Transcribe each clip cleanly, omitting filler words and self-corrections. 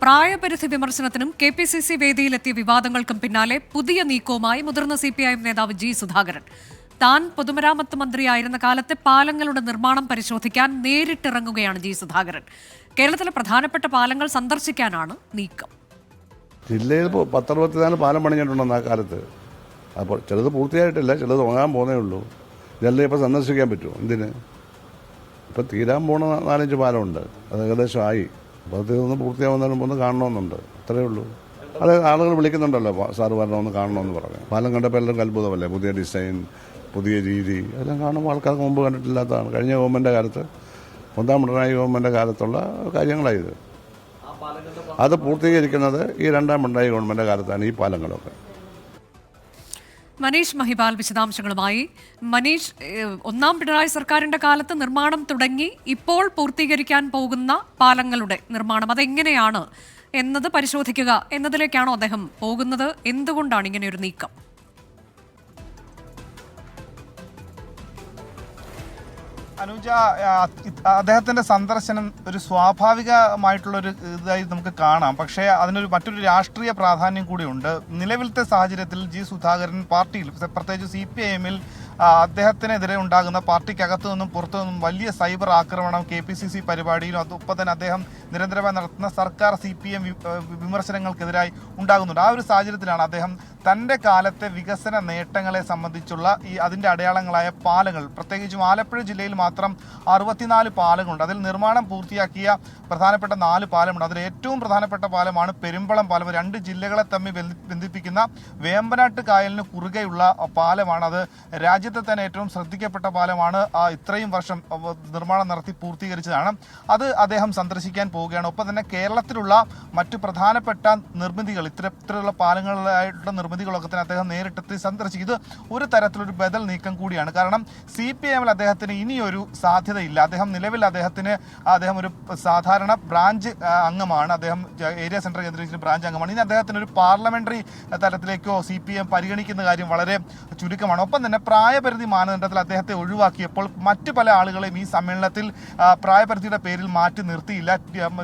പ്രായപരിധി വിമർശനത്തിനും KPCC വേദിയിലെത്തിയ വിവാദങ്ങൾക്കും പിന്നാലെ പുതിയ നീക്കവുമായി മുതിർന്ന CPIM നേതാവ് G സുധാകരൻ. താൻ പൊതുമരാമത്ത് മന്ത്രിയായിരുന്ന കാലത്തെ പാലങ്ങളുടെ നിർമ്മാണം പരിശോധിക്കാൻ നേരിട്ടിറങ്ങുകയാണ് G സുധാകരൻ. കേരളത്തിലെ പ്രധാനപ്പെട്ട പാലങ്ങൾ സന്ദർശിക്കാനാണ് നീക്കം. ജില്ലയിൽ 10-64 പാലം പണിഞ്ഞിട്ടുണ്ടെന്ന് ആ കാലത്ത്. അപ്പോൾ ചിലത് പൂർത്തിയായിട്ടില്ല, ചിലത് തുടങ്ങാൻ പോകുന്നേ ഉള്ളൂ. ഇതെല്ലാം ഇപ്പോൾ സന്ദർശിക്കാൻ പറ്റുമോ? എന്തിന്? ഇപ്പം തീരാൻ പോണ 4-5 പാലമുണ്ട്, അത് ഏകദേശം ആയി. അപ്പോൾ അതൊന്ന് പൂർത്തിയാവുന്നതിന് മുമ്പ് ഒന്ന് കാണണമെന്നുണ്ട്, അത്രയേ ഉള്ളൂ. അത് ആളുകൾ വിളിക്കുന്നുണ്ടല്ലോ, സാറ് വരണമെന്ന് കാണണമെന്ന് പറഞ്ഞു. പാലം കണ്ടപ്പോൾ എല്ലാവർക്കും അത്ഭുതമല്ലേ, പുതിയ ഡിസൈൻ, പുതിയ രീതി, എല്ലാം കാണുമ്പോൾ ആൾക്കാർക്ക് മുമ്പ് കണ്ടിട്ടില്ലാത്തതാണ്. കഴിഞ്ഞ ഗവൺമെൻറ് കാലത്ത്, 1-ാം പിണറായി ഗവൺമെൻറ് കാലത്തുള്ള കാര്യങ്ങളായത്. അത് പൂർത്തീകരിക്കുന്നത് ഈ 2-ാം പിണറായി ഗവൺമെൻറ് കാലത്താണ് ഈ പാലങ്ങളൊക്കെ. മനീഷ് മഹിപാൽ വിശദാംശങ്ങളുമായി. മനീഷ്, 1-ാം പിണറായി സർക്കാരിന്റെ കാലത്ത് നിർമ്മാണം തുടങ്ങി, ഇപ്പോൾ പൂർത്തീകരിക്കാൻ പോകുന്ന പാലങ്ങളുടെ നിർമ്മാണം അതെങ്ങനെയാണ് എന്നത് പരിശോധിക്കുക എന്നതിലേക്കാണോ അദ്ദേഹം പോകുന്നത്? എന്തുകൊണ്ടാണ് ഇങ്ങനെയൊരു നീക്കം? അനുജ, അദ്ദേഹത്തിന്റെ സന്ദർശനം ഒരു സ്വാഭാവികമായിട്ടുള്ളൊരു ഇതായി നമുക്ക് കാണാം. പക്ഷേ മറ്റൊരു രാഷ്ട്രീയ പ്രാധാന്യം കൂടിയുണ്ട്. നിലവിലത്തെ സാഹചര്യത്തിൽ G സുധാകരൻ പാർട്ടിയിൽ, പ്രത്യേകിച്ച് CPIM-ൽ അദ്ദേഹത്തിനെതിരെ ഉണ്ടാകുന്ന പാർട്ടിക്കകത്തു നിന്നും പുറത്തു നിന്നും വലിയ സൈബർ ആക്രമണം KPCC പരിപാടിയിലും അതൊപ്പം തന്നെ അദ്ദേഹം നിരന്തരമായി നടത്തുന്ന സർക്കാർ CPM വിമർശനങ്ങൾക്കെതിരായി ഉണ്ടാകുന്നുണ്ട്. ആ ഒരു സാഹചര്യത്തിലാണ് അദ്ദേഹം തൻ്റെ കാലത്തെ വികസന നേട്ടങ്ങളെ സംബന്ധിച്ചുള്ള അതിൻ്റെ അടയാളങ്ങളായ പാലങ്ങൾ, പ്രത്യേകിച്ചും ആലപ്പുഴ ജില്ലയിൽ മാത്രം 64 പാലങ്ങളുണ്ട്. അതിൽ നിർമ്മാണം പൂർത്തിയാക്കിയ പ്രധാനപ്പെട്ട 4 പാലമുണ്ട്. അതിൽ ഏറ്റവും പ്രധാനപ്പെട്ട പാലമാണ് പെരുമ്പളം പാലം. 2 ജില്ലകളെ തമ്മിൽ ബന്ധിപ്പിക്കുന്ന വേമ്പനാട്ട് കായലിന് കുറുകെയുള്ള പാലമാണ്. അത് രാജ്യത്തെ തന്നെ ഏറ്റവും ശ്രദ്ധിക്കപ്പെട്ട പാലമാണ്. ഇത്രയും വർഷം നിർമ്മാണം നടത്തി പൂർത്തീകരിച്ചതാണ്. അത് അദ്ദേഹം സന്ദർശിക്കാൻ പോവുകയാണ്. ഒപ്പം തന്നെ കേരളത്തിലുള്ള മറ്റു പ്രധാനപ്പെട്ട നിർമ്മിതികൾ, ഇത്തരത്തിലുള്ള പാലങ്ങളായിട്ടുള്ള നിർമ്മിതികളൊക്കെ തന്നെ അദ്ദേഹം നേരിട്ടെത്തി സന്ദർശിക്കും. ഇത് ഒരു തരത്തിലൊരു ബദൽ നീക്കം കൂടിയാണ്. കാരണം CPIM-ൽ അദ്ദേഹത്തിന് ഇനിയൊരു സാധ്യതയില്ല. നിലവിൽ അദ്ദേഹം ഒരു സാധാരണ ബ്രാഞ്ച് അംഗമാണ്. അദ്ദേഹം ഏരിയ സെൻട്രൽ കേന്ദ്രീകരിച്ച ബ്രാഞ്ച് അംഗമാണ്. ഇനി അദ്ദേഹത്തിന് ഒരു പാർലമെന്ററി തലത്തിലേക്കോ CPIM പരിഗണിക്കുന്ന കാര്യം വളരെ ചുരുക്കമാണ്. ഒപ്പം തന്നെ പ്രായപരിധി മാനദണ്ഡത്തിൽ അദ്ദേഹത്തെ ഒഴിവാക്കിയപ്പോൾ മറ്റു പല ആളുകളെയും ഈ സമ്മേളനത്തിൽ പ്രായപരിധിയുടെ പേരിൽ മാറ്റി നിർത്തിയില്ല.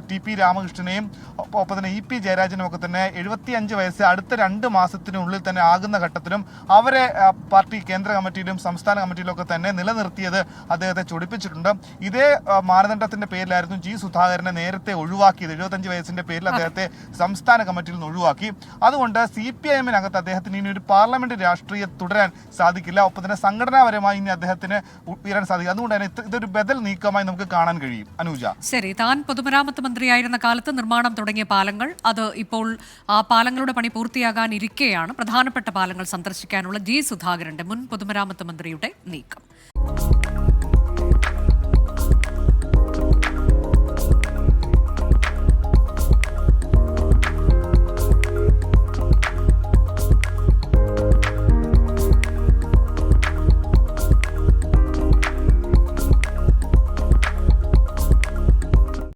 TP രാമകൃഷ്ണനെയും ഒപ്പം തന്നെ EP ജയരാജനും ഒക്കെ തന്നെ 75 വയസ്സ് അടുത്ത 2 മാസത്തിനുള്ളിൽ തന്നെ ആകുന്ന ഘട്ടത്തിലും അവരെ പാർട്ടി കേന്ദ്ര കമ്മിറ്റിയിലും സംസ്ഥാന കമ്മിറ്റിയിലും ഒക്കെ തന്നെ നിലനിർത്തിയത് അദ്ദേഹത്തെ ചൊടിപ്പിച്ചിട്ടുണ്ട്. ഇതേ മാനദണ്ഡത്തിന്റെ പേരിലായിരുന്നു G സുധാകരനെ നേരത്തെ ഒഴിവാക്കിയത്. 75 വയസ്സിന്റെ പേരിൽ അദ്ദേഹത്തെ സംസ്ഥാന കമ്മിറ്റിയിൽ നിന്ന് ഒഴിവാക്കി. അതുകൊണ്ട് CPIM-നകത്ത് അദ്ദേഹത്തിന് ഇനി ഒരു പാർലമെന്റ് രാഷ്ട്രീയം തുടരാൻ സാധിക്കില്ല. ഒപ്പം തന്നെ സംഘടനാപരമായി ഇനി അദ്ദേഹത്തിന് ഉയരാൻ സാധിക്കും. അതുകൊണ്ട് തന്നെ ഇതൊരു ബദൽ നീക്കമായി നമുക്ക് കാണാൻ കഴിയും. അനുജ, ശരി, താൻ പൊതുമരാമത്ത് മന്ത്രിയായിരുന്ന കാലത്ത് നിർമ്മാണം തുടങ്ങിയ പാലങ്ങൾ, അത് ഇപ്പോൾ ആ പാലങ്ങളുടെ പണി പൂർത്തിയാകാൻ ഇരിക്കെയാണ് പ്രധാനപ്പെട്ട പാലങ്ങൾ സന്ദർശിക്കാനുള്ള G സുധാകരന്റെ, മുൻ പൊതുമരാമത്ത് മന്ത്രിയുടെ നീക്കം.